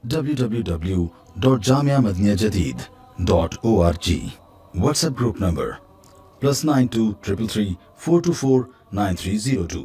www.jamiamadiniyajadid.org. WhatsApp group number +92 333 424 9302.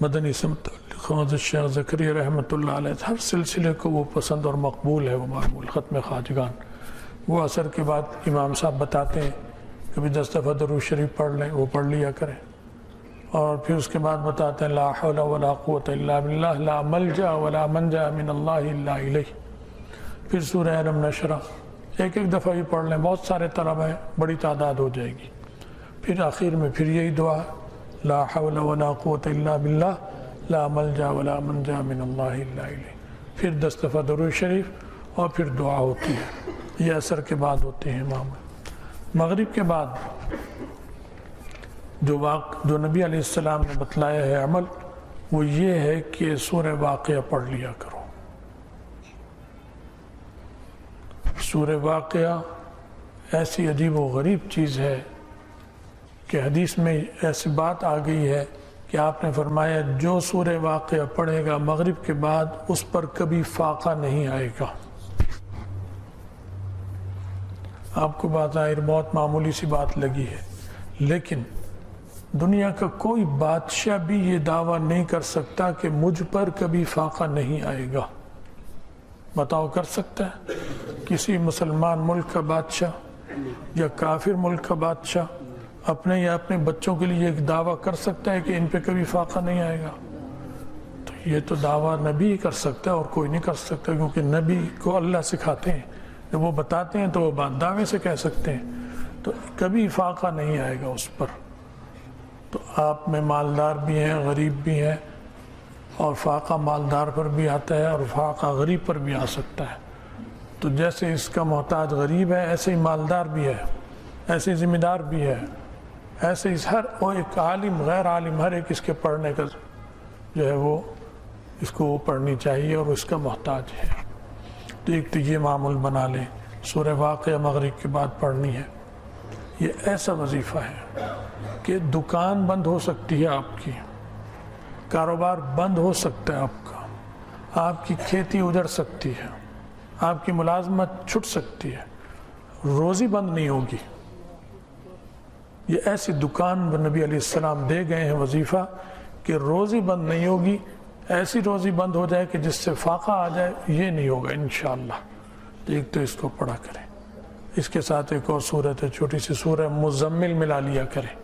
مدنی سے متعلق حضرت شیخ زکریا رحمۃ اللہ علیہ ہر سلسلے کو وہ پسند اور مقبول ہے، وہ معمول ختم خواجگان، وہ اثر کے بعد امام صاحب بتاتے ہیں کبھی 10 دفعہ درود شریف پڑھ لیں، وہ پڑھ لیا کریں، اور پھر اس کے بعد بتاتے ہیں لا حول ولا قوت الا باللہ لا ملجا ولا منجا من اللہ الا الیہ، پھر سورہ الم نشرح ایک دفعہ ہی پڑھ لیں، بہت سارے طلبہ ہیں، بڑی تعداد ہو جائے گی، پھر آخر میں پھر یہی دعا لا حول ولا قوت الا باللہ لا ملجا ولا منجا من اللہ الا الیہ، پھر 10 دفعہ درود شریف اور پھر دعا ہوتی ہے، یہ اثر کے بعد ہوتے ہیں معمول۔ مغرب کے بعد جو نبی علیہ السلام نے بتلایا ہے عمل، وہ یہ ہے کہ سورہ واقعہ پڑھ لیا کرو۔ سورہ واقعہ ایسی عجیب و غریب چیز ہے کہ حدیث میں ایسی بات آ گئی ہے کہ آپ نے فرمایا جو سورہ واقعہ پڑھے گا مغرب کے بعد اس پر کبھی فاقہ نہیں آئے گا۔ آپ کو بات ظاہر بہت معمولی سی بات لگی ہے، لیکن دنیا کا کوئی بادشاہ بھی یہ دعویٰ نہیں کر سکتا کہ مجھ پر کبھی فاقہ نہیں آئے گا۔ بتاؤ کر سکتا ہے کسی مسلمان ملک کا بادشاہ یا کافر ملک کا بادشاہ اپنے یا اپنے بچوں کے لیے ایک دعویٰ کر سکتا ہے کہ ان پہ کبھی فاقہ نہیں آئے گا؟ تو یہ تو دعویٰ نبی ہی کر سکتا ہے اور کوئی نہیں کر سکتا، کیونکہ نبی کو اللہ سکھاتے ہیں، جب وہ بتاتے ہیں تو وہ بات دعوے سے کہہ سکتے ہیں، تو کبھی فاقہ نہیں آئے گا اس پر۔ تو آپ میں مالدار بھی ہیں، غریب بھی ہیں، اور فاقہ مالدار پر بھی آتا ہے اور فاقہ غریب پر بھی آ سکتا ہے۔ تو جیسے اس کا محتاج غریب ہے، ایسے ہی مالدار بھی ہے، ایسے ہی ذمہ دار بھی ہے، ایسے ہی ہر ایک عالم غیر عالم ہر ایک اس کے پڑھنے کا جو ہے وہ اس کو وہ پڑھنی چاہیے اور اس کا محتاج ہے۔ تو ایک تو یہ معمول بنا لیں، سورہ واقعہ مغرب کے بعد پڑھنی ہے۔ یہ ایسا وظیفہ ہے کہ دکان بند ہو سکتی ہے آپ کی، کاروبار بند ہو سکتا ہے آپ کا، آپ کی کھیتی اجڑ سکتی ہے، آپ کی ملازمت چھٹ سکتی ہے، روزی بند نہیں ہوگی۔ یہ ایسی دکان نبی علیہ السلام دے گئے ہیں وظیفہ کہ روزی بند نہیں ہوگی، ایسی روزی بند ہو جائے کہ جس سے فاقہ آ جائے، یہ نہیں ہوگا انشاءاللہ۔ ایک تو اس کو پڑھا کریں، اس کے ساتھ ایک اور سورت ہے چھوٹی سی سورہ مزمل ملا لیا کریں،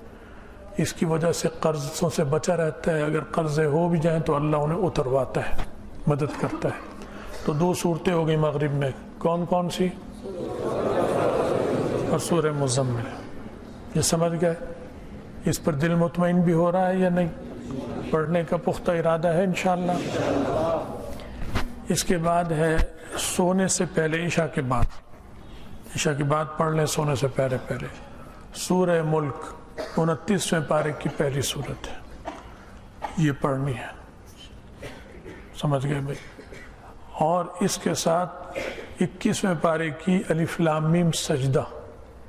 اس کی وجہ سے قرضوں سے بچا رہتا ہے، اگر قرضے ہو بھی جائیں تو اللہ انہیں اترواتا ہے، مدد کرتا ہے۔ تو 2 صورتیں ہو گئی مغرب میں، کون کون سی؟ اور سورہ مزمل۔ یہ سمجھ گئے؟ اس پر دل مطمئن بھی ہو رہا ہے یا نہیں؟ پڑھنے کا پختہ ارادہ ہے انشاءاللہ۔ اس کے بعد ہے سونے سے پہلے، عشاء کے بعد، عشاء کے بعد پڑھ لیں سونے سے پہلے سورہ ملک 29ویں پارے کی پہلی صورت ہے، یہ پڑھنی ہے، سمجھ گئے بھائی؟ اور اس کے ساتھ 21ویں پارے کی الف لام میم سجدہ،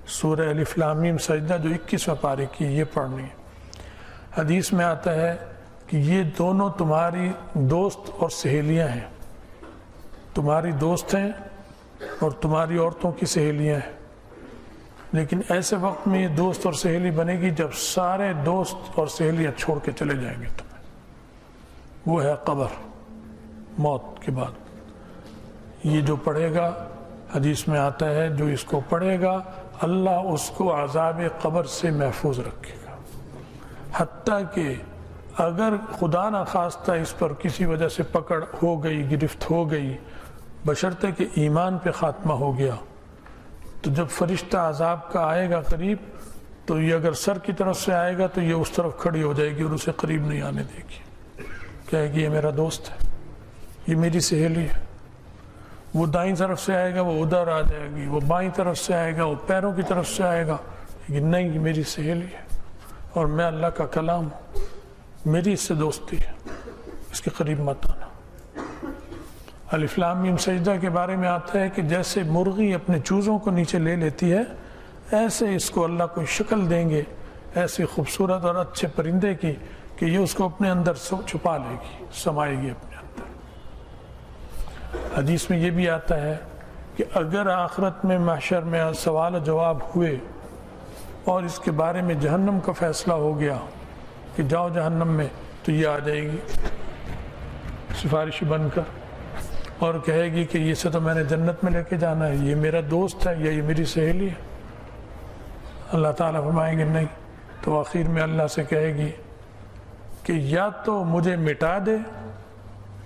سورہ الف لام میم سجدہ جو 21ویں پارے کی، یہ پڑھنی ہے۔ حدیث میں آتا ہے کہ یہ دونوں تمہاری دوست اور سہیلیاں ہیں، تمہاری دوست ہیں اور تمہاری عورتوں کی سہیلیاں ہیں، لیکن ایسے وقت میں یہ دوست اور سہیلی بنے گی جب سارے دوست اور سہیلیاں چھوڑ کے چلے جائیں گے تمہیں، وہ ہے قبر، موت کے بعد۔ یہ جو پڑھے گا، حدیث میں آتا ہے جو اس کو پڑھے گا اللہ اس کو عذاب قبر سے محفوظ رکھے گا، حتیٰ کہ اگر خدا نہ خواستہ اس پر کسی وجہ سے پکڑ ہو گئی، گرفت ہو گئی، بشرطے کہ ایمان پہ خاتمہ ہو گیا، تو جب فرشتہ عذاب کا آئے گا قریب، تو یہ اگر سر کی طرف سے آئے گا تو یہ اس طرف کھڑی ہو جائے گی اور اسے قریب نہیں آنے دے گی، کہے گی یہ میرا دوست ہے، یہ میری سہیلی ہے۔ وہ دائیں طرف سے آئے گا، وہ ادھر آ جائے گی، وہ بائیں طرف سے آئے گا، وہ پیروں کی طرف سے آئے گا، لیکن نہیں، یہ میری سہیلی ہے اور میں اللہ کا کلام ہوں، میری اس سے دوستی ہے، اس کے قریب مت آنا۔ الف لام میم سجدہ کے بارے میں آتا ہے کہ جیسے مرغی اپنے چوزوں کو نیچے لے لیتی ہے، ایسے اس کو اللہ کوئی شکل دیں گے ایسی خوبصورت اور اچھے پرندے کی کہ یہ اس کو اپنے اندر چھپا لے گی، سمائے گی اپنے اندر۔ حدیث میں یہ بھی آتا ہے کہ اگر آخرت میں محشر میں سوال و جواب ہوئے اور اس کے بارے میں جہنم کا فیصلہ ہو گیا کہ جاؤ جہنم میں، تو یہ آ جائے گی سفارشی بن کر اور کہے گی کہ یہ سے تو میں نے جنت میں لے کے جانا ہے، یہ میرا دوست ہے یا یہ میری سہیلی ہے۔ اللہ تعالیٰ فرمائیں گے نہیں، تو آخر میں اللہ سے کہے گی کہ یا تو مجھے مٹا دے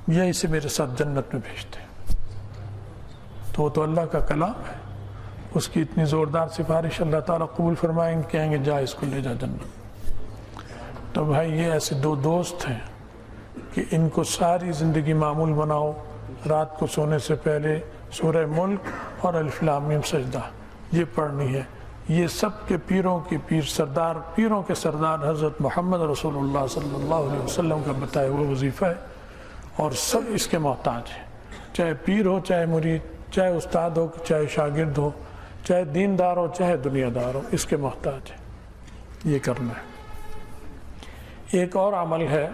یا اسے میرے ساتھ جنت میں بھیج دے۔ تو وہ تو اللہ کا کلام ہے، اس کی اتنی زوردار سفارش اللہ تعالیٰ قبول فرمائیں گے، کہیں گے جا اس کو لے جا جنت۔ تو بھائی یہ ایسے دو دوست ہیں کہ ان کو ساری زندگی معمول بناؤ، رات کو سونے سے پہلے سورہ ملک اور الف لام میم سجدہ یہ پڑھنی ہے۔ یہ سب کے پیروں کی پیر سردار، پیروں کے سردار حضرت محمد رسول اللہ صلی اللہ علیہ وسلم کا بتایا ہوا وظیفہ ہے، اور سب اس کے محتاج ہیں، چاہے پیر ہو، چاہے مرید، چاہے استاد ہو، چاہے شاگرد ہو، چاہے دیندار ہو، چاہے دنیا دار ہو، اس کے محتاج ہے۔ یہ کرنا ہے۔ ایک اور عمل ہے،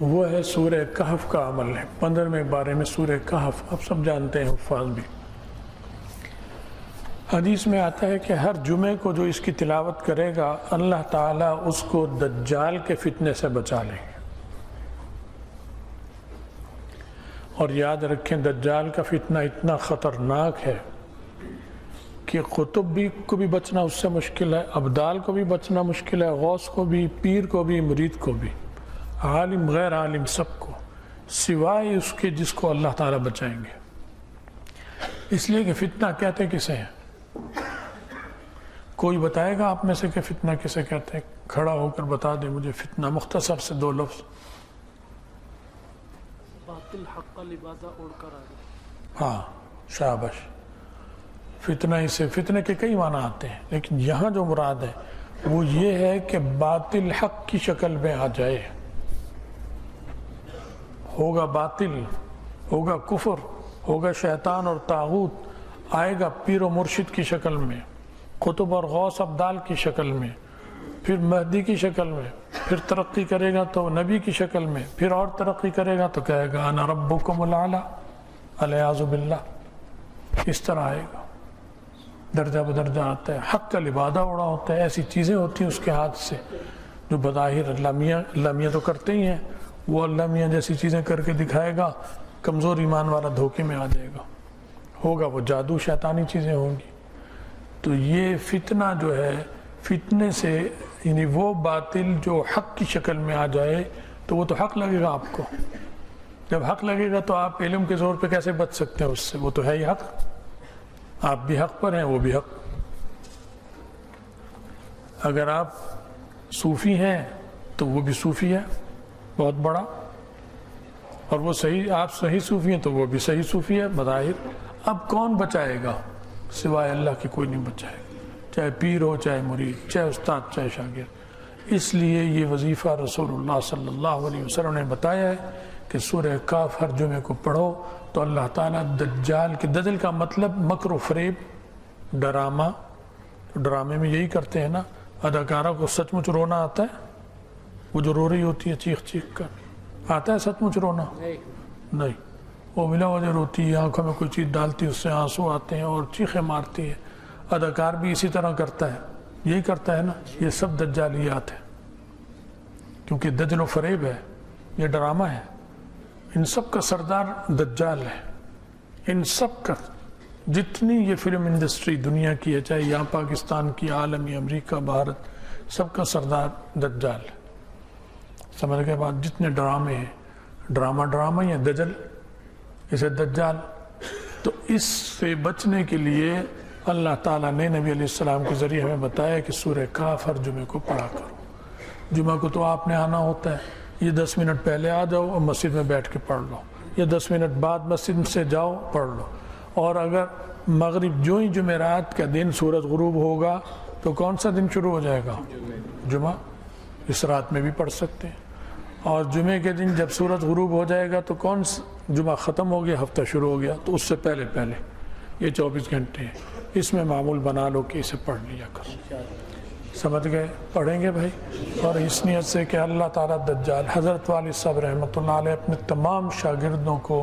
وہ ہے سورہ کہف کا عمل ہے۔ 15ویں بارے میں سورہ کہف آپ سب جانتے ہیں، حفاظ بھی۔ حدیث میں آتا ہے کہ ہر جمعے کو جو اس کی تلاوت کرے گا اللہ تعالیٰ اس کو دجال کے فتنے سے بچا لیں گے۔ اور یاد رکھیں دجال کا فتنہ اتنا خطرناک ہے کہ قطب بھی کو بھی بچنا اس سے مشکل ہے، ابدال کو بھی بچنا مشکل ہے، غوث کو بھی، پیر کو بھی، مرید کو بھی، عالم غیر عالم سب کو، سوائے اس کے جس کو اللہ تعالیٰ بچائیں گے۔ اس لیے کہ فتنہ کہتے کسے ہیں؟ کوئی بتائے گا آپ میں سے کہ فتنہ کسے کہتے ہیں؟ کھڑا ہو کر بتا دے مجھے فتنہ، مختصر سے 2 لفظ۔ باطل حق کا لبادہ اوڑھ کر آ گیا۔ ہاں شابش۔ فتنہ اسے، فتنے کے کئی معنی آتے ہیں، لیکن یہاں جو مراد ہے وہ یہ ہے کہ باطل حق کی شکل میں آ جائے، ہوگا باطل، ہوگا کفر، ہوگا شیطان اور طاغوت، آئے گا پیر و مرشد کی شکل میں، قطب اور غوث ابدال کی شکل میں، پھر مہدی کی شکل میں، پھر ترقی کرے گا تو نبی کی شکل میں، پھر اور ترقی کرے گا تو کہے گا انا ربکم الاعلی، الیاذ باللہ۔ اس طرح آئے گا، درجہ بدرجہ آتا ہے، حق کا لبادہ اڑا ہوتا ہے، ایسی چیزیں ہوتی ہیں اس کے ہاتھ سے جو بظاہر اللہ میاں تو کرتے ہی ہیں، وہ اللہ میاں جیسی چیزیں کر کے دکھائے گا، کمزور ایمان والا دھوکے میں آ جائے گا، ہوگا وہ جادو، شیطانی چیزیں ہوں گی۔ تو یہ فتنہ جو ہے، فتنے سے یعنی وہ باطل جو حق کی شکل میں آ جائے تو وہ تو حق لگے گا آپ کو، جب حق لگے گا تو آپ علم کے زور پہ کیسے بچ سکتے ہیں اس سے؟ وہ تو ہے ہی حق، آپ بھی حق پر ہیں، وہ بھی حق۔ اگر آپ صوفی ہیں تو وہ بھی صوفی ہے بہت بڑا، اور وہ صحیح، آپ صحیح صوفی ہیں تو وہ بھی صحیح صوفی ہے بظاہر۔ اب کون بچائے گا؟ سوائے اللہ کے کوئی نہیں بچائے گا، چاہے پیر ہو، چاہے مرید، چاہے استاد، چاہے شاگرد۔ اس لیے یہ وظیفہ رسول اللہ صلی اللہ علیہ وسلم نے بتایا ہے کہ سورہ کاف ہر جمعے کو پڑھو تو اللہ تعالیٰ دجال کے، دجل کا مطلب مکر و فریب، ڈرامہ، ڈرامے میں یہی کرتے ہیں نا، اداکارہ کو سچ مچ رونا آتا ہے، وہ جو رو رہی ہوتی ہے چیخ چیخ کر، آتا ہے سچ مچ رونا؟ نہیں، وہ بلا وجہ روتی ہے، آنکھوں میں کوئی چیز ڈالتی ہے اس سے آنسو آتے ہیں اور چیخیں مارتی ہے۔ اداکار بھی اسی طرح کرتا ہے، یہی کرتا ہے نا۔ یہ سب دجالیات ہے، کیونکہ دجل و فریب ہے، یہ ڈرامہ ہے۔ ان سب کا سردار دجال ہے، ان سب کا، جتنی یہ فلم انڈسٹری دنیا کی ہے، چاہے یہاں پاکستان کی، عالمی، امریکہ، بھارت، سب کا سردار دجال ہے۔ سمجھ کے بعد جتنے ڈرامے ہیں، ڈرامہ یا دجل، اسے دجال۔ تو اس سے بچنے کے لیے اللہ تعالیٰ نے نبی علیہ السلام کے ذریعے ہمیں بتایا کہ سورہ کاف ہر جمعے کو پڑھا کرو۔ جمعہ کو تو آپ نے آنا ہوتا ہے، یہ 10 منٹ پہلے آ جاؤ اور مسجد میں بیٹھ کے پڑھ لو، یا 10 منٹ بعد مسجد سے جاؤ پڑھ لو۔ اور اگر مغرب جو ہی جمعرات کا دن سورج غروب ہوگا تو کون سا دن شروع ہو جائے گا؟ جمعہ۔ اس رات میں بھی پڑھ سکتے ہیں۔ اور جمعے کے دن جب سورج غروب ہو جائے گا تو کون سا جمعہ ختم ہو گیا، ہفتہ شروع ہو گیا، تو اس سے پہلے یہ 24 گھنٹے ہیں، اس میں معمول بنا لو کہ اسے پڑھ لیا کرو۔ سمجھ گئے؟ پڑھیں گے بھائی، اور اس نیت سے کہ اللہ تعالیٰ دجال، حضرت والد صاحب رحمۃ اللہ علیہ اپنے تمام شاگردوں کو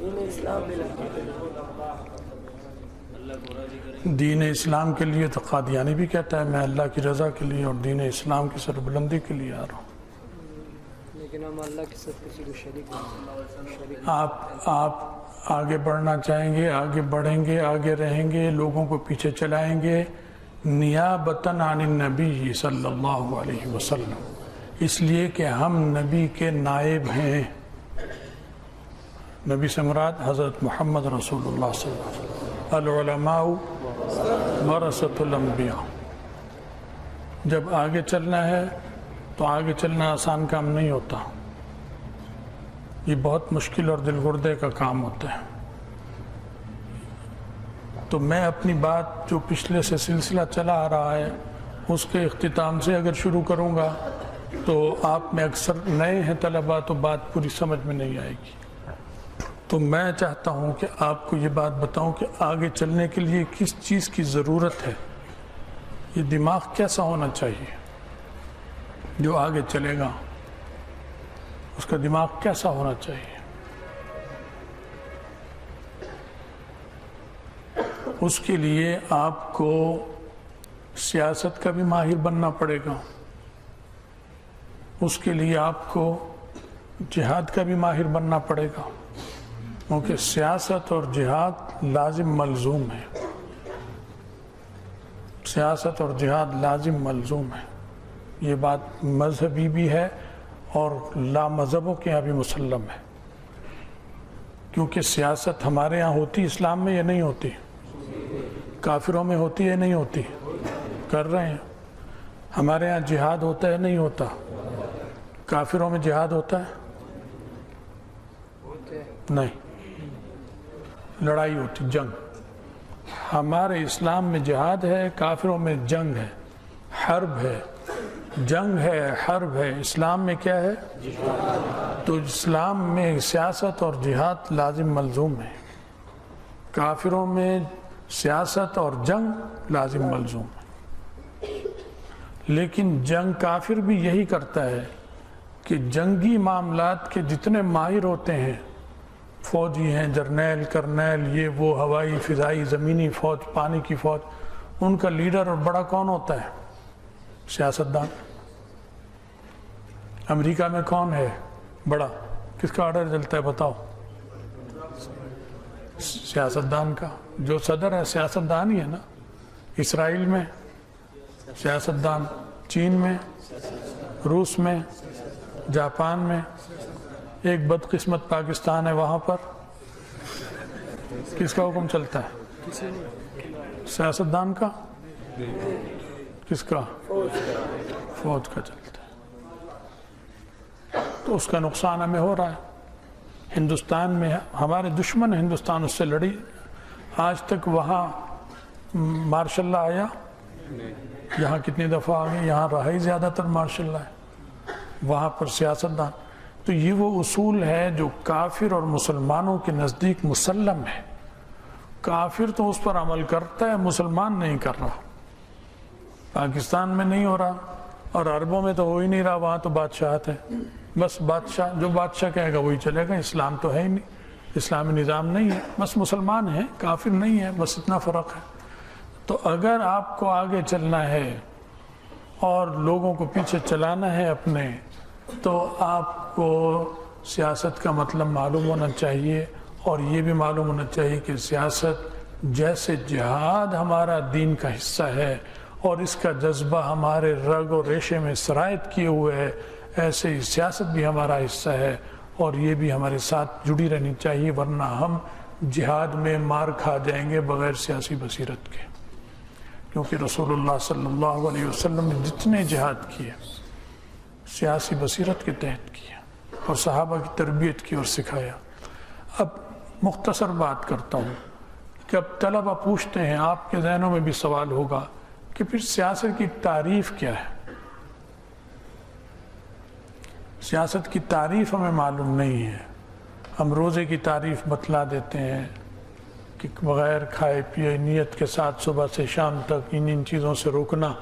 دین اسلام کے لیے تو قادیانی بھی کہتا ہے میں اللہ کی رضا کے لیے اور دین اسلام کی سربلندی کے لیے آ رہا ہوں، لیکن ہم اللہ کے ساتھ کسی کو شریک نہیں۔ آپ آگے بڑھنا چاہیں گے، آگے بڑھیں گے، آگے رہیں گے، لوگوں کو پیچھے چلائیں گے نیابتاً عن النبی صلی اللہ علیہ وسلم، اس لیے کہ ہم نبی کے نائب ہیں۔ نبی سے مراد حضرت محمد رسول اللہ صلی اللہ علیہ وسلم، العلماء ورثۃ الانبیاء۔ جب آگے چلنا ہے تو آگے چلنا آسان کام نہیں ہوتا، یہ بہت مشکل اور دل گردے کا کام ہوتا ہے۔ تو میں اپنی بات جو پچھلے سے سلسلہ چلا آ رہا ہے اس کے اختتام سے اگر شروع کروں گا تو آپ میں اکثر نئے ہیں طلباء تو بات پوری سمجھ میں نہیں آئے گی، تو میں چاہتا ہوں کہ آپ کو یہ بات بتاؤں کہ آگے چلنے کے لیے کس چیز کی ضرورت ہے، یہ دماغ کیسا ہونا چاہیے جو آگے چلے گا، اس کا دماغ کیسا ہونا چاہیے۔ اس کے لیے آپ کو سیاست کا بھی ماہر بننا پڑے گا، اس کے لیے آپ کو جہاد کا بھی ماہر بننا پڑے گا، کیونکہ سیاست اور جہاد لازم ملزوم ہے، سیاست اور جہاد لازم ملزوم ہے، یہ بات مذہبی بھی ہے اور لا مذہبوں کے یہاں بھی مسلم ہے، کیونکہ سیاست ہمارے یہاں ہوتی اسلام میں یا نہیں ہوتی، کافروں میں ہوتی ہے نہیں ہوتی، کر رہے ہیں۔ ہمارے ہاں جہاد ہوتا ہے نہیں ہوتا، کافروں میں جہاد ہوتا ہے نہیں، لڑائی ہوتی، جنگ۔ ہمارے اسلام میں جہاد ہے، کافروں میں جنگ ہے، حرب ہے، جنگ ہے، حرب ہے۔ اسلام میں کیا ہے؟ تو اسلام میں سیاست اور جہاد لازم ملزوم ہے، کافروں میں سیاست اور جنگ لازم ملزوم ہے۔ لیکن جنگ کافر بھی یہی کرتا ہے کہ جنگی معاملات کے جتنے ماہر ہوتے ہیں، فوجی ہیں، جرنیل، کرنیل، یہ وہ، ہوائی، فضائی، زمینی فوج، پانی کی فوج، ان کا لیڈر اور بڑا کون ہوتا ہے؟ سیاستدان۔ امریکہ میں کون ہے بڑا؟ کس کا آرڈر چلتا ہے بتاؤ؟ سیاستدان کا۔ جو صدر ہے سیاستدان ہی ہے نا۔ اسرائیل میں سیاستدان، چین میں، روس میں، جاپان میں، ایک بدقسمت پاکستان ہے، وہاں پر کس کا حکم چلتا ہے؟ سیاستدان کا؟ کس کا؟ فوج کا چلتا ہے۔ تو اس کا نقصان ہمیں ہو رہا ہے۔ ہندوستان میں ہمارے دشمن ہندوستان اس سے لڑی، آج تک وہاں مارشل لا آیا؟ یہاں کتنی دفعہ آگے؟ یہاں رہا ہی زیادہ تر مارشل لا ہے، وہاں پر سیاستدان۔ تو یہ وہ اصول ہے جو کافر اور مسلمانوں کے نزدیک مسلم ہے، کافر تو اس پر عمل کرتا ہے، مسلمان نہیں کر رہا۔ پاکستان میں نہیں ہو رہا اور عربوں میں تو ہو ہی نہیں رہا، وہاں تو بادشاہت ہے، بس بادشاہ جو بادشاہ کہے گا وہی چلے گا، اسلام تو ہے ہی نہیں، اسلامی نظام نہیں ہے، بس مسلمان ہیں، کافر نہیں ہے، بس اتنا فرق ہے۔ تو اگر آپ کو آگے چلنا ہے اور لوگوں کو پیچھے چلانا ہے اپنے، تو آپ کو سیاست کا مطلب معلوم ہونا چاہیے، اور یہ بھی معلوم ہونا چاہیے کہ سیاست جیسے جہاد ہمارا دین کا حصہ ہے اور اس کا جذبہ ہمارے رگ و ریشے میں سرایت کیے ہوئے ہے، ایسے ہی سیاست بھی ہمارا حصہ ہے اور یہ بھی ہمارے ساتھ جڑی رہنی چاہیے، ورنہ ہم جہاد میں مار کھا جائیں گے بغیر سیاسی بصیرت کے۔ کیونکہ رسول اللہ صلی اللہ علیہ وسلم نے جتنے جہاد کیے سیاسی بصیرت کے تحت کیا اور صحابہ کی تربیت کی اور سکھایا۔ اب مختصر بات کرتا ہوں کہ اب طلبہ پوچھتے ہیں، آپ کے ذہنوں میں بھی سوال ہوگا کہ پھر سیاست کی تعریف کیا ہے؟ سیاست کی تعریف ہمیں معلوم نہیں ہے۔ ہم روزے کی تعریف بتلا دیتے ہیں کہ بغیر کھائے پیے نیت کے ساتھ صبح سے شام تک ان چیزوں سے روکنا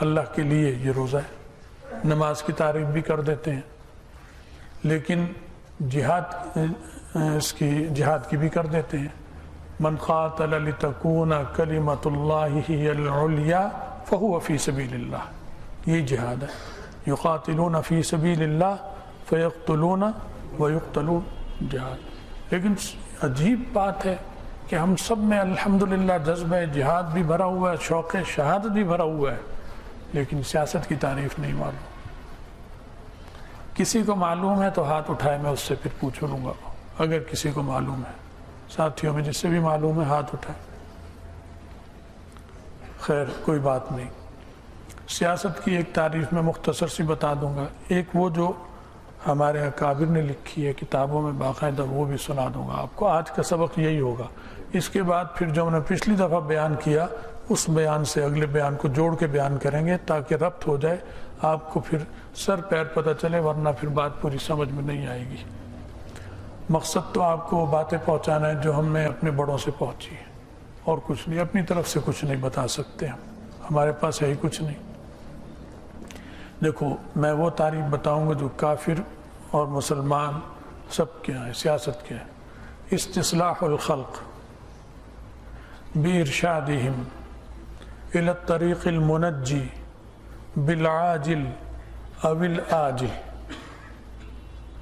اللہ کے لیے یہ روزہ ہے۔ نماز کی تعریف بھی کر دیتے ہیں، لیکن جہاد کی بھی کر دیتے ہیں. من قاتل لتکون کلمۃ اللہ ہی العلیٰ فہو فی سبیل اللہ. یہ جہاد ہے. یقاتلون فی سبیل اللہ فیقتلون ویقتلون جہاد. لیکن عجیب بات ہے کہ ہم سب میں الحمدللہ جذبہ جہاد بھی بھرا ہوا ہے, شوق شہادت بھی بھرا ہوا ہے, لیکن سیاست کی تعریف نہیں معلوم. کسی کو معلوم ہے تو ہاتھ اٹھائے, میں اس سے پھر پوچھ لوں گا. اگر کسی کو معلوم ہے, ساتھیوں میں جس سے بھی معلوم ہے ہاتھ اٹھائے. خیر کوئی بات نہیں. سیاست کی ایک تعریف میں مختصر سی بتا دوں گا. ایک وہ جو ہمارے اکابر نے لکھی ہے کتابوں میں باقاعدہ, وہ بھی سنا دوں گا آپ کو. آج کا سبق یہی ہوگا. اس کے بعد پھر جو میں نے پچھلی دفعہ بیان کیا اس بیان سے اگلے بیان کو جوڑ کے بیان کریں گے تاکہ ربط ہو جائے, آپ کو پھر سر پیر پتہ چلے, ورنہ پھر بات پوری سمجھ میں نہیں آئے گی. مقصد تو آپ کو وہ باتیں پہنچانا ہے جو ہم نے اپنے بڑوں سے پہنچی ہیں, اور کچھ نہیں. اپنی طرف سے کچھ نہیں بتا سکتے ہم, ہمارے پاس ہے ہی کچھ نہیں. دیکھو میں وہ تعریف بتاؤں گا جو کافر اور مسلمان سب کے ہیں سیاست کے ہیں. استصلاح الخلق بإرشادهم إلى الطريق المنجي بالعاجل أو الآجل.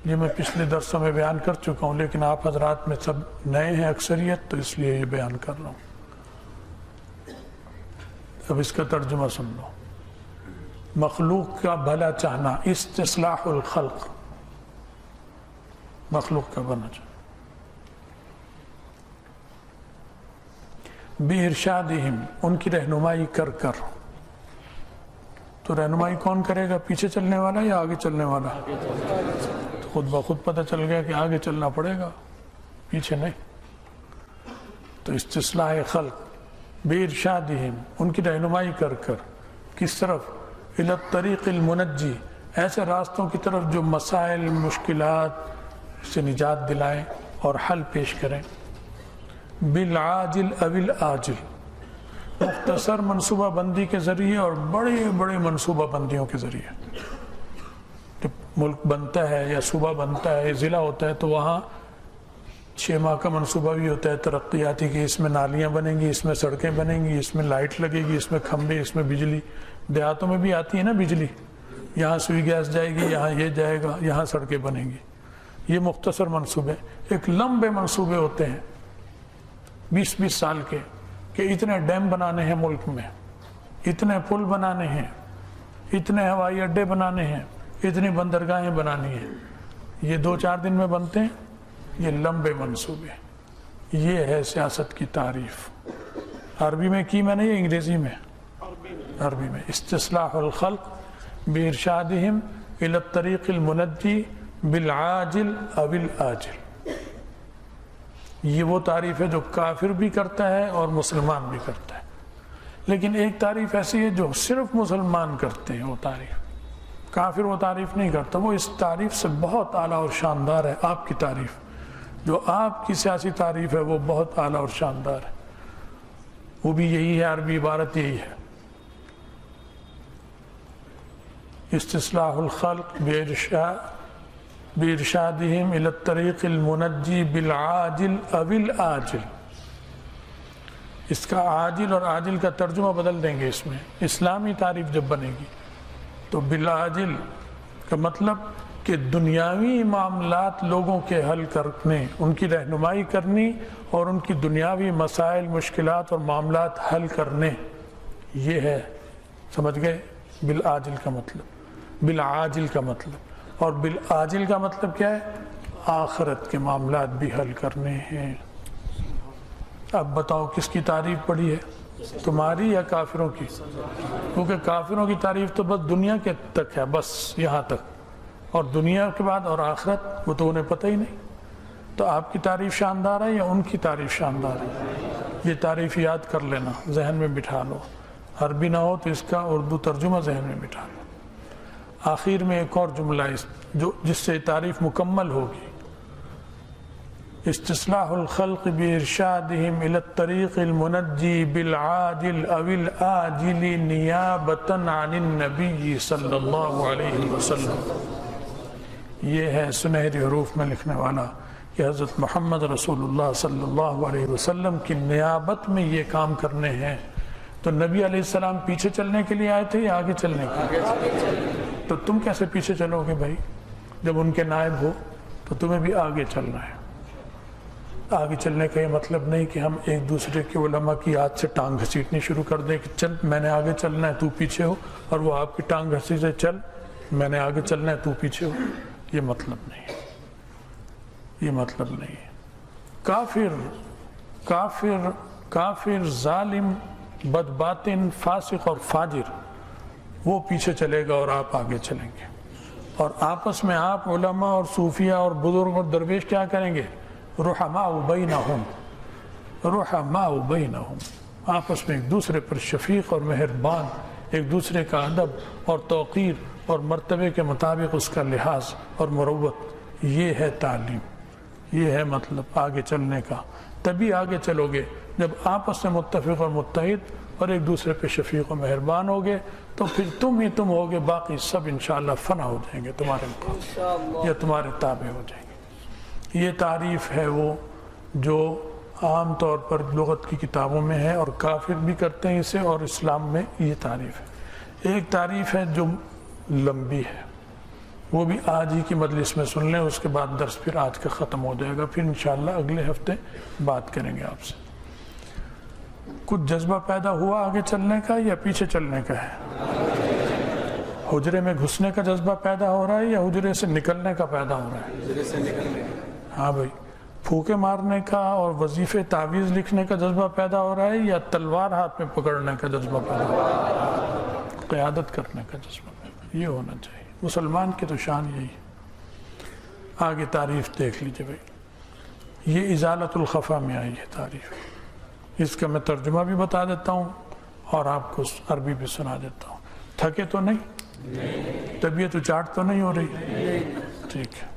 یہ میں پچھلے درسوں میں بیان کر چکا ہوں, لیکن آپ حضرات میں سب نئے ہیں اکثریت, تو اس لیے یہ بیان کر رہا ہوں. اب اس کا ترجمہ سن لو. مخلوق کا بھلا چاہنا, استصلاح الخلق, مخلوق کا بھلا چاہنا. بِإِرْشَادِهِمْ, ان کی رہنمائی کر کر. تو رہنمائی کون کرے گا؟ پیچھے چلنے والا یا آگے چلنے والا؟ تو خود بخود پتہ چل گیا کہ آگے چلنا پڑے گا, پیچھے نہیں. تو استصلاح خلق بِإِرْشَادِهِمْ, ان کی رہنمائی کر کر. کس طرف؟ إِلَى الطَّرِيقِ الْمُنَجِّي, ایسے راستوں کی طرف جو مسائل مشکلات سے نجات دلائیں اور حل پیش کریں. بالعاجل او الآجل, مختصر منصوبہ بندی کے ذریعے اور بڑے بڑے منصوبہ بندیوں کے ذریعے. جب ملک بنتا ہے یا صوبہ بنتا ہے, ضلع ہوتا ہے, تو وہاں 6 ماہ کا منصوبہ بھی ہوتا ہے ترقیاتی کہ اس میں نالیاں بنیں گی, اس میں سڑکیں بنیں گی, اس میں لائٹ لگے گی, اس میں کھمبے, اس میں بجلی. دیہاتوں میں بھی آتی ہے نا بجلی, یہاں سوئی گیس جائے گی, یہاں یہ جائے گا, یہاں سڑکیں بنیں گی. یہ مختصر منصوبے. ایک لمبے منصوبے ہوتے ہیں 20-20 سال کے, کہ اتنے ڈیم بنانے ہیں ملک میں, اتنے پل بنانے ہیں, اتنے ہوائی اڈے بنانے ہیں, اتنی بندرگاہیں بنانی ہیں. یہ 2-4 دن میں بنتے ہیں. یہ لمبے منصوبے. یہ ہے سیاست کی تعریف. عربی میں کی میں نے, یہ انگریزی میں. عربی میں استصلاح الخلق بإرشادهم إلى الطريق المنجي بالعاجل او الآجل. یہ وہ تعریف ہے جو کافر بھی کرتا ہے اور مسلمان بھی کرتا ہے. لیکن ایک تعریف ایسی ہے جو صرف مسلمان کرتے ہیں, وہ تعریف. کافر وہ تعریف نہیں کرتا. وہ اس تعریف سے بہت اعلیٰ اور شاندار ہے. آپ کی تعریف, جو آپ کی سیاسی تعریف ہے, وہ بہت اعلیٰ اور شاندار ہے. وہ بھی یہی ہے, عربی عبارت یہی ہے. استصلاح الخلق بإرشادهم إلى الطريق المنجي بالعاجل أو الآجل. اس کا عاجل اور عاجل کا ترجمہ بدل دیں گے. اس میں اسلامی تعریف جب بنے گی تو بالعاجل کا مطلب کہ دنیاوی معاملات لوگوں کے حل کرنے, ان کی رہنمائی کرنی اور ان کی دنیاوی مسائل, مشکلات اور معاملات حل کرنے. یہ ہے, سمجھ گئے, بالعاجل کا مطلب. بالعاجل کا مطلب, اور بالعاجل کا مطلب کیا ہے؟ آخرت کے معاملات بھی حل کرنے ہیں. اب بتاؤ کس کی تعریف پڑھی ہے, تمہاری یا کافروں کی؟ کیونکہ کافروں کی تعریف تو بس دنیا کے تک ہے, بس یہاں تک, اور دنیا کے بعد اور آخرت وہ تو انہیں پتہ ہی نہیں. تو آپ کی تعریف شاندار ہے یا ان کی تعریف شاندار ہے؟ یہ تعریف یاد کر لینا, ذہن میں بٹھا لو. عربی نہ ہو تو اس کا اردو ترجمہ ذہن میں بٹھا لو. آخر میں ایک اور جملہ جس سے تعریف مکمل ہوگی. استصلاح الخلق بإرشادهم إلى الطريق المنجي بالعاجل أو الآجل نيابة عن النبي صلی اللہ علیہ وسلم. یہ ہے سنہری حروف میں لکھنے والا کہ حضرت محمد رسول اللہ صلی اللہ علیہ وسلم کی نیابت میں یہ کام کرنے ہیں. تو نبی علیہ السلام پیچھے چلنے کے لیے آئے تھے یا آگے چلنے کے لیے؟ تو تم کیسے پیچھے چلو گے بھائی؟ جب ان کے نائب ہو تو تمہیں بھی آگے چلنا ہے. آگے چلنے کا یہ مطلب نہیں کہ ہم ایک دوسرے کے علماء کی یاد سے ٹانگ گھسیٹنی شروع کر دیں کہ چل میں نے آگے چلنا ہے تو پیچھے ہو، اور وہ آپ کی ٹانگ گھسی سے چل میں نے آگے چلنا ہے تو پیچھے ہو. یہ مطلب نہیں ہے، یہ مطلب نہیں ہے. کافر ظالم بدباطن فاسق اور فاجر وہ پیچھے چلے گا اور آپ آگے چلیں گے. اور آپس میں آپ علماء اور صوفیہ اور بزرگ اور درویش کیا کریں گے؟ رحماء بینہم، آپس میں ایک دوسرے پر شفیق اور مہربان، ایک دوسرے کا ادب اور توقیر اور مرتبے کے مطابق اس کا لحاظ اور مروت. یہ ہے تعلیم، یہ ہے مطلب آگے چلنے کا. تبھی آگے چلو گے جب آپس میں متفق اور متحد اور ایک دوسرے پہ شفیق و مہربان ہوگے. تو پھر تم ہی تم ہوگے، باقی سب انشاءاللہ فنا ہو جائیں گے تمہارے مقابلے یا تمہارے تابع ہو جائیں گے. یہ تعریف ہے وہ جو عام طور پر لغت کی کتابوں میں ہے، اور کافر بھی کرتے ہیں اسے، اور اسلام میں یہ تعریف ہے. ایک تعریف ہے جو لمبی ہے، وہ بھی آج ہی کی مجلس میں سن لیں، اس کے بعد درس پھر آج کا ختم ہو جائے گا. پھر انشاءاللہ اگلے ہفتے بات کریں گے آپ سے. کچھ جذبہ پیدا ہوا آگے چلنے کا یا پیچھے چلنے کا ہے؟ حجرے میں گھسنے کا جذبہ پیدا ہو رہا ہے یا حجرے سے نکلنے کا پیدا ہو رہا ہے؟ حجرے سے نکلنے کا. ہاں بھائی، پھوکے مارنے کا اور وظیفے تعویذ لکھنے کا جذبہ پیدا ہو رہا ہے یا تلوار ہاتھ میں پکڑنے کا جذبہ پیدا ہو رہا ہے؟ قیادت کرنے کا جذبہ پیدا، یہ ہونا چاہیے. مسلمان کی تو شان یہی ہے. آگے تعریف دیکھ لیجئے بھائی. یہ ازالت الخفا میں آئی ہے تعریف. اس کا میں ترجمہ بھی بتا دیتا ہوں اور آپ کو عربی بھی سنا دیتا ہوں. تھکے تو نہیں؟ طبیعت اچاٹ تو نہیں ہو رہی؟ ٹھیک ہے.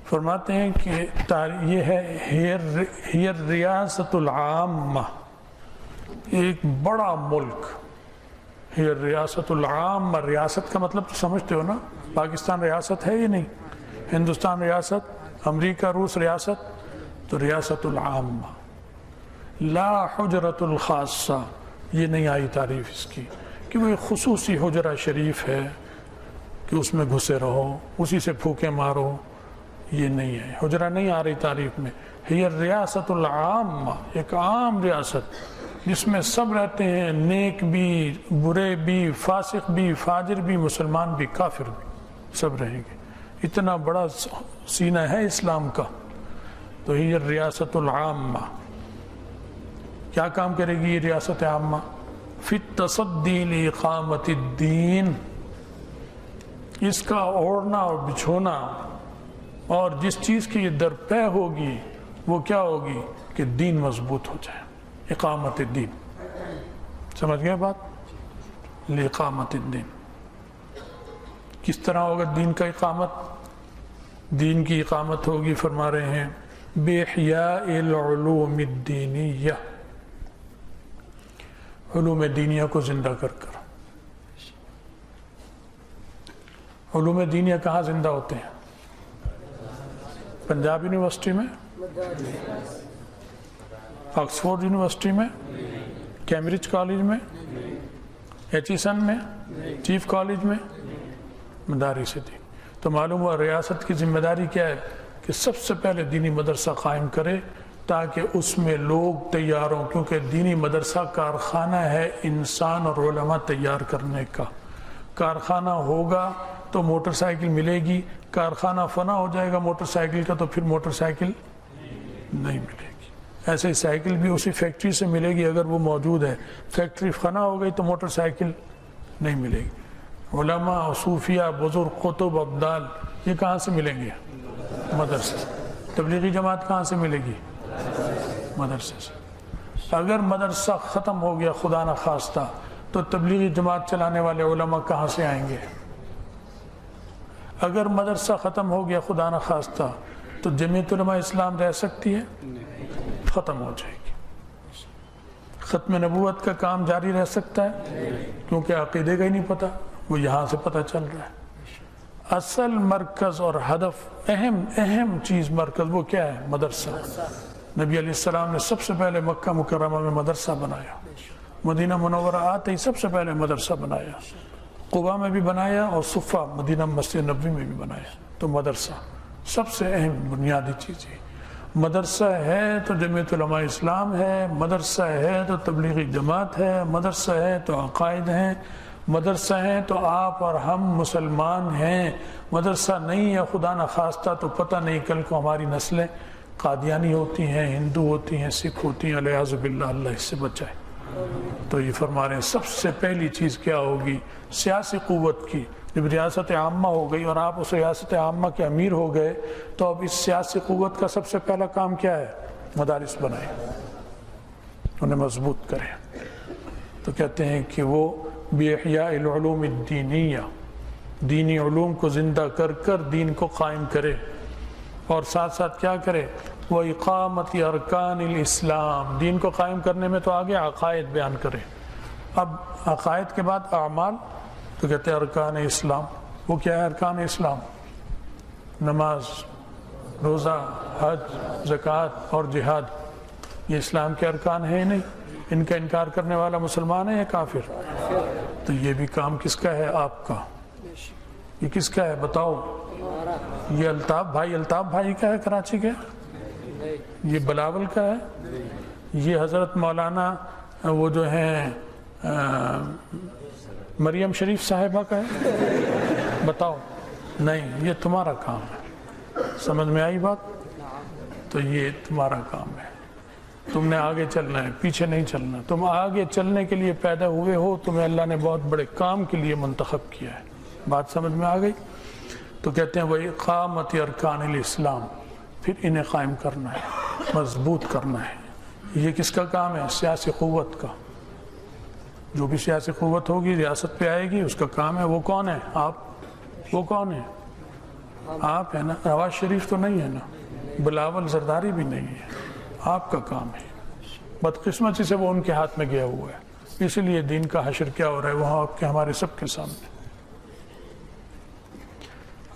فرماتے ہیں کہ یہ ہے ہی ریاست العامہ، ایک بڑا ملک. ہی ریاست العامہ، ریاست کا مطلب تو سمجھتے ہو نا؟ پاکستان ریاست ہے یا نہیں؟ ہندوستان ریاست، امریکہ روس ریاست. تو ریاست العامہ، لا حجرت الخاصہ، یہ نہیں آئی تعریف اس کی کہ وہ ایک خصوصی حجرہ شریف ہے کہ اس میں گھسے رہو، اسی سے پھوکے مارو. یہ نہیں ہے، حجرہ نہیں آ رہی تعریف میں. یہ ریاست العامہ، ایک عام ریاست جس میں سب رہتے ہیں، نیک بھی، برے بھی، فاسق بھی، فاجر بھی، مسلمان بھی، کافر بھی، سب رہیں گے. اتنا بڑا سینہ ہے اسلام کا. تو یہ ریاست العامہ کیا کام کرے گی؟ یہ ریاست عامہ فی التصدی لاقامت الدین، اس کا اوڑھنا اور بچھونا اور جس چیز کی یہ درپے ہوگی وہ کیا ہوگی کہ دین مضبوط ہو جائے. اقامت الدین، سمجھ گئے بات؟ لاقامت الدین. کس طرح ہوگا دین کا اقامت؟ دین کی اقامت ہوگی، فرما رہے ہیں، بِإِحْيَاءِ الْعُلُومِ الدِّينِيَّةِ، علوم دینیہ کو زندہ کر کر. علوم دینیہ کہاں زندہ ہوتے ہیں؟ پنجاب یونیورسٹی میں، آکسفورڈ یونیورسٹی میں، کیمبرج کالج میں، ایچیسن میں، چیف کالج میں، مدارس دین. تو معلوم ہوا ریاست کی ذمہ داری کیا ہے کہ سب سے پہلے دینی مدرسہ قائم کرے تاکہ اس میں لوگ تیار ہوں، کیونکہ دینی مدرسہ کارخانہ ہے انسان اور علماء تیار کرنے کا. کارخانہ ہوگا تو موٹر سائیکل ملے گی، کارخانہ فنا ہو جائے گا موٹر سائیکل کا تو پھر موٹر سائیکل نہیں ملے گی. ایسے ہی سائیکل بھی اسی فیکٹری سے ملے گی اگر وہ موجود ہے، فیکٹری فنا ہو گئی تو موٹر سائیکل نہیں ملے گی. علماء، صوفیہ، بزرگ، قطب، ابدال، یہ کہاں سے ملیں گے؟ مدرسے. تبلیغی جماعت کہاں سے ملے گی؟ مدرسے سے. اگر مدرسہ ختم ہو گیا خدا نہ خواستہ تو تبلیغی جماعت چلانے والے علماء کہاں سے آئیں گے؟ اگر مدرسہ ختم ہو گیا خدا نہ خواستہ تو جمعیت علماء اسلام رہ سکتی ہے؟ ختم ہو جائے گی. ختم نبوت کا کام جاری رہ سکتا ہے؟ کیونکہ عقیدے کا ہی نہیں پتہ، وہ یہاں سے پتہ چل رہا ہے. اصل مرکز اور ہدف، اہم چیز مرکز وہ کیا ہے؟ مدرسہ۔ نبی علیہ السلام نے سب سے پہلے مکہ مکرمہ میں مدرسہ بنایا، مدینہ منورہ آتے ہی سب سے پہلے مدرسہ بنایا، قباء میں بھی بنایا اور صفہ مدینہ مسجد نبوی میں بھی بنایا۔ تو مدرسہ سب سے اہم بنیادی چیز ہے۔ مدرسہ ہے تو جمعیت علماء اسلام ہے، مدرسہ ہے تو تبلیغی جماعت ہے، مدرسہ ہے تو عقائد ہیں، مدرسہ ہے تو آپ اور ہم مسلمان ہیں۔ مدرسہ نہیں ہے خدا نخواستہ تو پتہ نہیں کل کو ہماری نسلیں قادیانی ہوتی ہیں، ہندو ہوتی ہیں، سکھ ہوتی ہیں، علیہ باللہ، اللہ اس سے بچائے۔ تو یہ فرما رہے ہیں سب سے پہلی چیز کیا ہوگی؟ سیاسی قوت کی۔ جب ریاست عامہ ہو گئی اور آپ اس ریاست عامہ کے امیر ہو گئے تو اب اس سیاسی قوت کا سب سے پہلا کام کیا ہے؟ مدارس بنائیں، انہیں مضبوط کریں۔ تو کہتے ہیں کہ وہ بِإِحْيَاءِ الْعُلُومِ الدِّینِیَّہ، دینی علوم کو زندہ کر کر دین کو قائم کرے، اور ساتھ ساتھ کیا کرے؟ وَإِقَامَةِ أَرْكَانِ الْإِسْلَامِ، دین کو قائم کرنے میں تو آگے عقائد بیان کرے، اب عقائد کے بعد اعمال، تو کہتے ہیں ارکان اسلام۔ وہ کیا ہے ارکان اسلام؟ نماز، روزہ، حج، زکوٰۃ اور جہاد، یہ اسلام کے ارکان ہیں نہیں؟ ان کا انکار کرنے والا مسلمان ہے یا کافر؟ تو یہ بھی کام کس کا ہے؟ آپ کا۔ یہ کس کا ہے بتاؤ؟ یہ الطاف بھائی کا ہے کراچی کا؟ یہ بلاول کا ہے؟ یہ حضرت مولانا وہ جو ہیں مریم شریف صاحبہ کا ہے؟ بتاؤ۔ نہیں، یہ تمہارا کام ہے۔ سمجھ میں آئی بات؟ تو یہ تمہارا کام ہے، تم نے آگے چلنا ہے، پیچھے نہیں چلنا۔ تم آگے چلنے کے لیے پیدا ہوئے ہو، تمہیں اللہ نے بہت بڑے کام کے لیے منتخب کیا ہے۔ بات سمجھ میں آ گئی؟ تو کہتے ہیں وہی اقامت ارکان الاسلام، پھر انہیں قائم کرنا ہے، مضبوط کرنا ہے۔ یہ کس کا کام ہے؟ سیاسی قوت کا۔ جو بھی سیاسی قوت ہوگی ریاست پہ آئے گی، اس کا کام ہے۔ وہ کون ہے؟ آپ۔ وہ کون ہے؟ آپ ہے نا۔ نواز شریف تو نہیں ہے نا، بلاول زرداری بھی نہیں ہے، آپ کا کام ہے۔ بدقسمتی سے وہ ان کے ہاتھ میں گیا ہوا ہے، اسی لیے دین کا حشر کیا ہو رہا ہے وہاں آپ کے ہمارے سب کے سامنے۔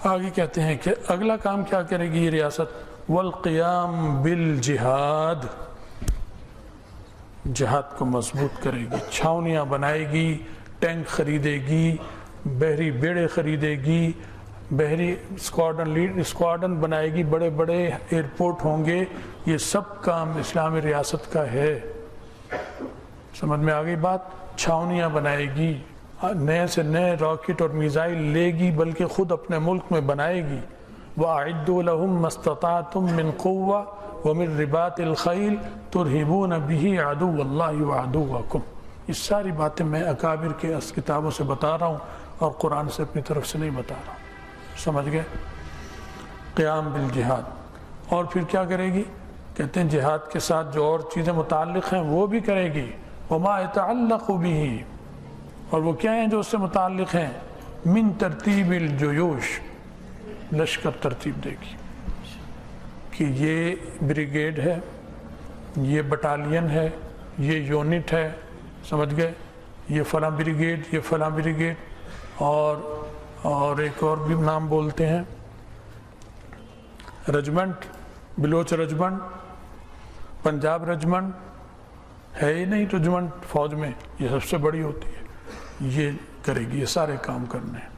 آگے کہتے ہیں کہ اگلا کام کیا کرے گی یہ ریاست؟ والقیام بالجہاد، جہاد کو مضبوط کرے گی، چھاونیاں بنائے گی، ٹینک خریدے گی، بحری بیڑے خریدے گی، بحری اسکواڈن بنائے گی، بڑے بڑے ایئرپورٹ ہوں گے۔ یہ سب کام اسلامی ریاست کا ہے۔ سمجھ میں آ گئی بات؟ چھاونیاں بنائے گی، نئے سے نئے راکٹ اور میزائل لے گی، بلکہ خود اپنے ملک میں بنائے گی۔ وَأَعِدُّوا لَهُم مَّا اسْتَطَعْتُم مِّن قُوَّةٍ وَمِن رِّبَاطِ الْخَيْلِ تُرْهِبُونَ بِهِ عَدُوَّ اللَّهِ وَعَدُوَّكُمْ۔ یہ ساری باتیں میں اکابر کے کتابوں سے بتا رہا ہوں اور قرآن سے اپنی طرف سے نہیں بتا رہا ہوں۔ سمجھ گئے؟ قیام بالجہاد۔ اور پھر کیا کرے گی؟ کہتے ہیں جہاد کے ساتھ جو اور چیزیں متعلق ہیں وہ بھی کرے گی۔ وَمَا يَتَعَلَّقُ بِهِ، اور وہ کیا ہیں جو اس سے متعلق ہیں؟ من ترتیب الجیوش، لشکر ترتیب دے گی کہ یہ بریگیڈ ہے، یہ بٹالین ہے، یہ یونٹ ہے، سمجھ گئے؟ یہ فلاں بریگیڈ، یہ فلاں بریگیڈ، اور ایک اور بھی نام بولتے ہیں، regiment, Baloch regiment, Punjab regiment ہے ہی نہیں رجمنٹ فوج میں، یہ سب سے بڑی ہوتی ہے۔ یہ کرے گی، یہ سارے کام کرنے ہیں۔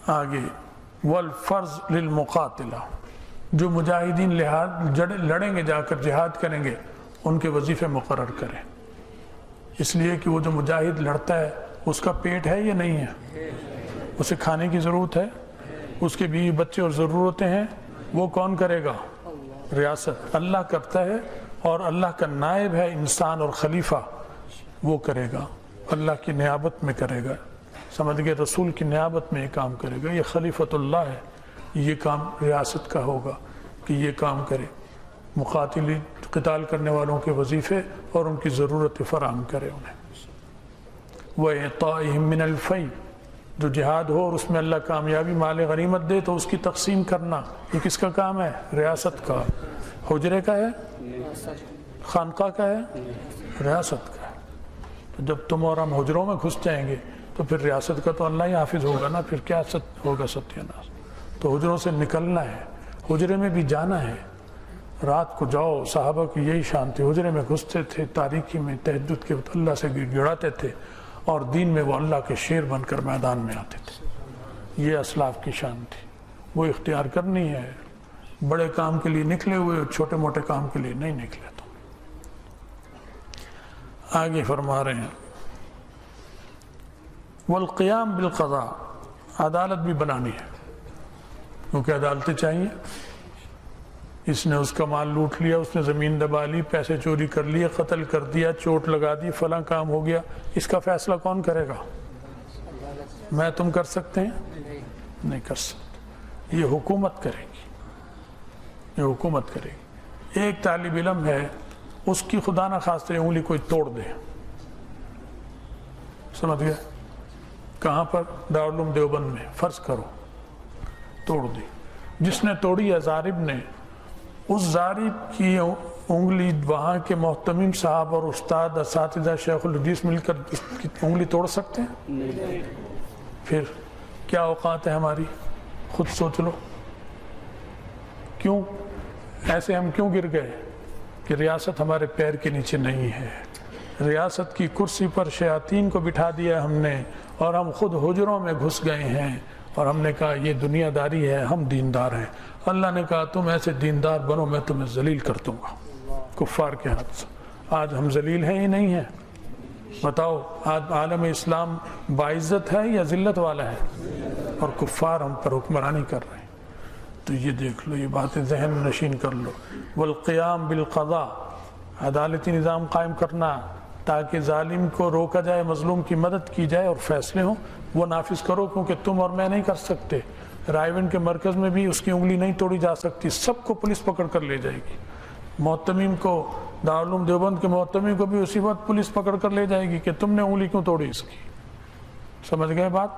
آگے والفرض للمقاتلہ، جو مجاہدین لڑیں گے، جا کر جہاد کریں گے، ان کے وظیفے مقرر کریں۔ اس لیے کہ وہ جو مجاہد لڑتا ہے اس کا پیٹ ہے یا نہیں ہے؟ اسے کھانے کی ضرورت ہے، اس کے بیوی بچے اور ضرورتیں ہیں، وہ کون کرے گا؟ ریاست۔ اللہ کرتا ہے اور اللہ کا نائب ہے انسان اور خلیفہ، وہ کرے گا، اللہ کی نیابت میں کرے گا۔ سمجھ گئے؟ رسول کی نیابت میں یہ کام کرے گا، یہ خلیفۃ اللہ ہے، یہ کام ریاست کا ہوگا کہ یہ کام کرے، مقاتلی قتال کرنے والوں کے وظیفے اور ان کی ضرورت فراہم کرے انہیں۔ وَإِعْطَائِهِم مِّنَ الْفَيْءِ، جو جہاد ہو اور اس میں اللہ کامیابی مال غنیمت دے تو اس کی تقسیم کرنا، یہ کس کا کام ہے؟ ریاست کا۔ حجرے کا ہے؟ خانقاہ کا ہے؟ ریاست کا ہے۔ تو جب تم اور ہم حجروں میں گھس جائیں گے تو پھر ریاست کا تو اللہ ہی حافظ ہوگا نا، پھر کیا ہوگا ستیہ ناش۔ تو حجروں سے نکلنا ہے، حجرے میں بھی جانا ہے، رات کو جاؤ، صحابہ کی یہی شان تھی، حجرے میں گھستے تھے، تاریکی میں تہجد کے وقت اللہ سے گڑ گڑاتے تھے، اور دین میں وہ اللہ کے شیر بن کر میدان میں آتے تھے۔ یہ اسلاف کی شان تھی، وہ اختیار کرنی ہے۔ بڑے کام کے لیے نکلے ہوئے، چھوٹے موٹے کام کے لیے نہیں نکلے۔ تو آگے فرما رہے ہیں والقیام بالقضاء، عدالت بھی بنانی ہے، کیونکہ عدالتیں چاہیے۔ اس نے اس کا مال لوٹ لیا، اس نے زمین دبا لی، پیسے چوری کر لیے، قتل کر دیا، چوٹ لگا دی، فلاں کام ہو گیا، اس کا فیصلہ کون کرے گا؟ میں تم کر سکتے ہیں؟ نہیں کر سکتے، یہ حکومت کرے گی، یہ حکومت کرے گی۔ ایک طالب علم ہے، اس کی خدا نہ خواستہ انگلی کوئی توڑ دے، سمجھ گئے؟ کہاں پر؟ دارالعلوم دیوبند میں، فرض کرو توڑ دی، جس نے توڑی ہے ضارب نے، اس ضارب کی انگلی وہاں کے محتمم صاحب اور استاد اساتذہ شیخ الحدیث مل کر اس کی انگلی توڑ سکتے ہیں؟ پھر کیا اوقات ہے ہماری؟ خود سوچ لو، کیوں ایسے ہم کیوں گر گئے؟ کہ ریاست ہمارے پیر کے نیچے نہیں ہے، ریاست کی کرسی پر شیاطین کو بٹھا دیا ہم نے، اور ہم خود حجروں میں گھس گئے ہیں، اور ہم نے کہا یہ دنیا داری ہے، ہم دیندار ہیں۔ اللہ نے کہا تم ایسے دیندار بنو، میں تمہیں ذلیل کر دوں گا کفار کے ہاتھ سے۔ آج ہم ذلیل ہیں ہی نہیں ہیں؟ بتاؤ، آج عالم اسلام باعزت ہے یا ذلت والا ہے؟ اور کفار ہم پر حکمرانی کر رہے ہیں۔ تو یہ دیکھ لو، یہ باتیں ذہن میں نشین کر لو۔ والقیام بالقضاء، عدالتی نظام قائم کرنا تاکہ ظالم کو روکا جائے، مظلوم کی مدد کی جائے اور فیصلے ہوں، وہ نافذ کرو، کیونکہ تم اور میں نہیں کر سکتے۔ رائے کے مرکز میں بھی اس کی انگلی نہیں توڑی جا سکتی، سب کو پولیس پکڑ کر لے جائے گی۔ محتمم کو، دارالعلوم دیوبند کے محتمم کو بھی اسی وقت پولیس پکڑ کر لے جائے گی کہ تم نے انگلی کیوں توڑی اس کی۔ سمجھ گئے بات؟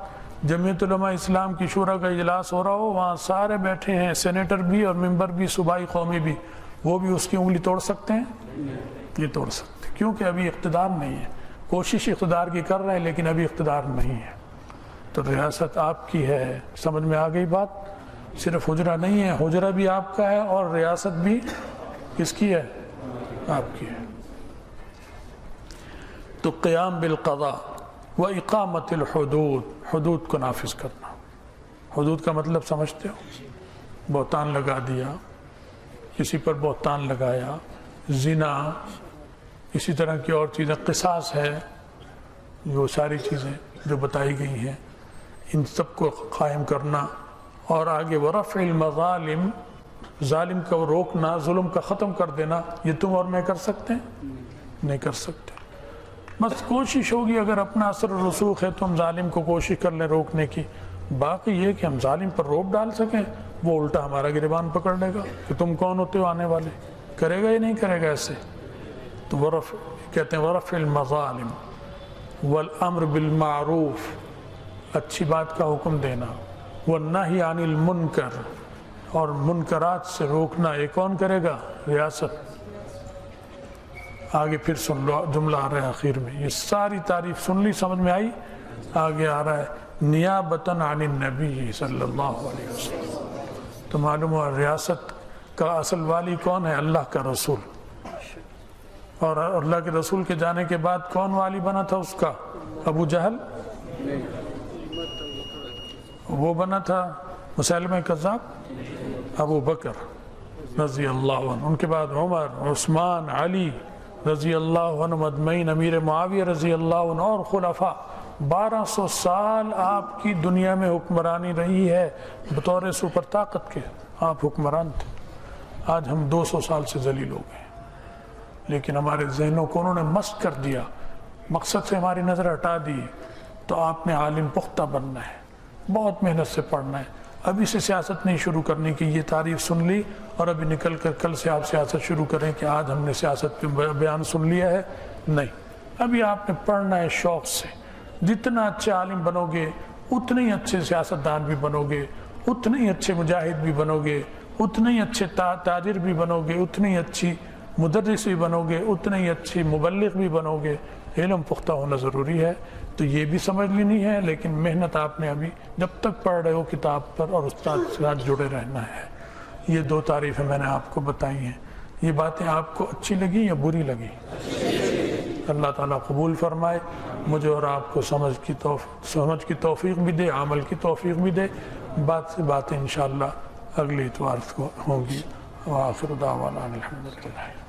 جمعیت علماء اسلام کی شورا کا اجلاس ہو رہا ہو، وہاں سارے بیٹھے ہیں، سینیٹر بھی اور ممبر بھی، صوبائی قومی بھی، وہ بھی اس کی انگلی توڑ سکتے ہیں؟ یہ توڑ سکتے، کیونکہ ابھی اقتدار نہیں ہے۔ کوشش اقتدار کی کر رہے ہیں لیکن ابھی اقتدار نہیں ہے۔ تو ریاست آپ کی ہے، سمجھ میں آ گئی بات؟ صرف حجرہ نہیں ہے، حجرہ بھی آپ کا ہے اور ریاست بھی کس کی ہے؟ آپ کی ہے۔ تو قیام بالقضاء واقامت الحدود، حدود کو نافذ کرنا۔ حدود کا مطلب سمجھتے ہو؟ بہتان لگا دیا، کسی پر بہتان لگایا، زنا، اسی طرح کی اور چیزیں، قصاص ہے، وہ ساری چیزیں جو بتائی گئی ہیں، ان سب کو قائم کرنا۔ اور آگے ورفع المظالم، ظالم کا روکنا، ظلم کا ختم کر دینا، یہ تم اور میں کر سکتے ہیں؟ نہیں کر سکتے۔ بس کوشش ہوگی، اگر اپنا اثر و رسوخ ہے تو ہم ظالم کو کوشش کر لیں روکنے کی، باقی یہ کہ ہم ظالم پر روک ڈال سکیں، وہ الٹا ہمارا گریبان پکڑ لے گا کہ تم کون ہوتے ہو آنے والے، کرے گا یا نہیں کرے گا ایسے؟ تو کہتے ہیں ورفع المظالم والامر بالمعروف، اچھی بات کا حکم دینا، والنہی عن المنکر، اور منکرات سے روکنا، یہ کون کرے گا؟ ریاست۔ آگے پھر سن لو، جملہ آ رہا ہے آخر میں، یہ ساری تعریف سن لی، سمجھ میں آئی؟ آگے آ رہا ہے نیابتاً عن النبی صلی اللہ علیہ وسلم۔ تو معلوم ہوا ریاست کا اصل والی کون ہے؟ اللہ کا رسول۔ اور اللہ کے رسول کے جانے کے بعد کون والی بنا تھا اس کا؟ ابو جہل؟ وہ بنا تھا مسیلمہ کذاب؟ ابو بکر رضی اللہ عنہ، ان کے بعد عمر، عثمان، علی رضی اللہ عنہ مجمعین، امیر معاویہ رضی اللہ عنہ، اور خلفاء۔ 1200 سال آپ کی دنیا میں حکمرانی رہی ہے، بطور سپر طاقت کے آپ حکمران تھے۔ آج ہم 200 سال سے ذلیل ہو گئے، لیکن ہمارے ذہنوں کو انہوں نے مست کر دیا، مقصد سے ہماری نظر ہٹا دی۔ تو آپ نے عالم پختہ بننا ہے، بہت محنت سے پڑھنا ہے۔ ابھی سے سیاست نہیں شروع کرنے کی، یہ تعریف سن لی اور ابھی نکل کر کل سے آپ سیاست شروع کریں کہ آج ہم نے سیاست پہ بیان سن لیا ہے، نہیں۔ ابھی آپ نے پڑھنا ہے شوق سے۔ جتنا اچھے عالم بنو گے اتنے ہی اچھے سیاستدان بھی بنو گے، اتنے ہی اچھے مجاہد بھی بنو گے، اتنے ہی اچھے تاجر بھی بنو گے، اتنی ہی اچھی مدرس بھی بنو گے، اتنے ہی اچھی مبلغ بھی بنو گے۔ علم پختہ ہونا ضروری ہے، تو یہ بھی سمجھ لینی ہے، لیکن محنت آپ نے ابھی جب تک پڑھ رہے ہو کتاب پر اور استاد کے ساتھ جڑے رہنا ہے۔ یہ 2 تعریفیں میں نے آپ کو بتائی ہیں، یہ باتیں آپ کو اچھی لگی یا بری لگی؟ اللہ تعالیٰ قبول فرمائے، مجھے اور آپ کو سمجھ کی توفیق بھی دے، عمل کی توفیق بھی دے۔ بات سے باتیں انشاءاللہ اگلی اتوار کو ہوں گی۔ وآخر دعوانا الحمدللہ۔